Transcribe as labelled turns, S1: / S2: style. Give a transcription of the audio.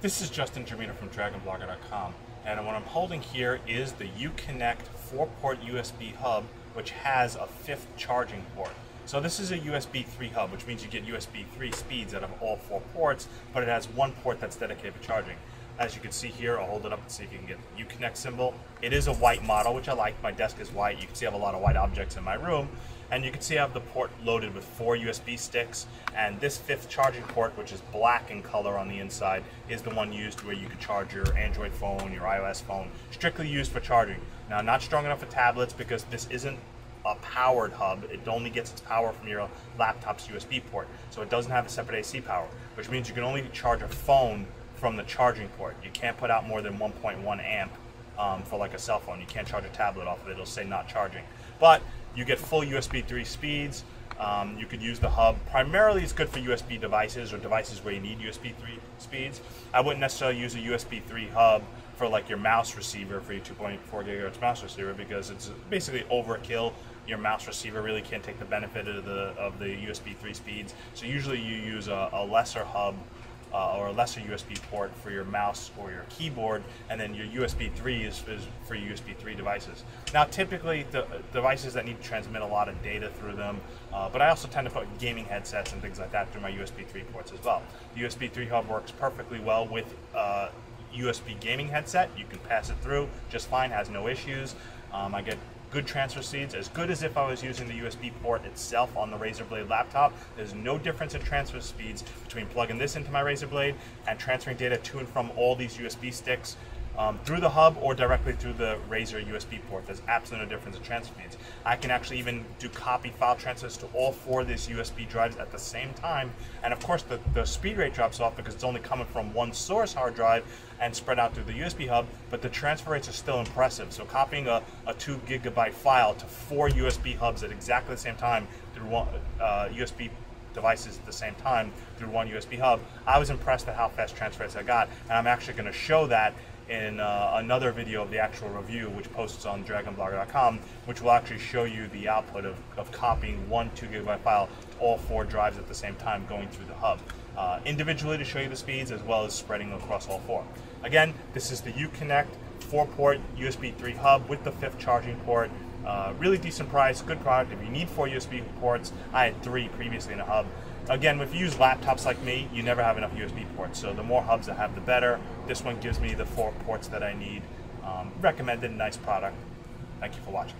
S1: This is Justin Germino from DragonBlogger.com, and what I'm holding here is the Uconnect 4-port USB hub, which has a 5th charging port. So this is a USB 3 hub, which means you get USB 3 speeds out of all 4 ports, but it has one port that's dedicated for charging. As you can see here, I'll hold it up and see if you can get the Uconnect symbol. It is a white model, which I like. My desk is white. You can see I have a lot of white objects in my room. And you can see I have the port loaded with 4 USB sticks. And this 5th charging port, which is black in color on the inside, is the one used where you can charge your Android phone, your iOS phone, strictly used for charging. Now, not strong enough for tablets because this isn't a powered hub. It only gets its power from your laptop's USB port. So it doesn't have a separate AC power, which means you can only charge a phone from the charging port. You can't put out more than 1.1 amp for like a cell phone. You can't charge a tablet off of it. It'll say not charging. But you get full USB 3 speeds. You could use the hub. Primarily it's good for USB devices or devices where you need USB 3 speeds. I wouldn't necessarily use a USB 3 hub for like your mouse receiver, for your 2.4 gigahertz mouse receiver, because it's basically overkill. Your mouse receiver really can't take the benefit of the USB 3 speeds. So usually you use a lesser hub or a lesser USB port for your mouse or your keyboard, and then your USB 3 is for USB 3 devices. Now typically the devices that need to transmit a lot of data through them, but I also tend to put gaming headsets and things like that through my USB 3 ports as well. The USB 3 hub works perfectly well with USB gaming headset. You can pass it through just fine, has no issues. I get good transfer speeds, as good as if I was using the USB port itself on the Razer Blade laptop. There's no difference in transfer speeds between plugging this into my Razer Blade and transferring data to and from all these USB sticks through the hub or directly through the Razer USB port. There's absolutely no difference in transfer speeds. I can actually even do copy file transfers to all 4 of these USB drives at the same time, and of course the speed rate drops off because it's only coming from one source hard drive and spread out through the USB hub, but the transfer rates are still impressive. So copying a 2 gigabyte file to 4 USB hubs at exactly the same time through one USB devices at the same time through one USB hub, I was impressed at how fast transfer rates I got, and I'm actually going to show that in another video of the actual review, which posts on DragonBlogger.com, which will actually show you the output of copying one 2 gigabyte file to all 4 drives at the same time going through the hub. Individually to show you the speeds as well as spreading across all 4. Again, this is the Uconnect 4-port USB 3 hub with the 5th charging port. Really decent price, good product. If you need 4 USB ports, I had 3 previously in a hub. Again, if you use laptops like me, you never have enough USB ports, so the more hubs I have, the better. This one gives me the 4 ports that I need. Recommended, nice product. Thank you for watching.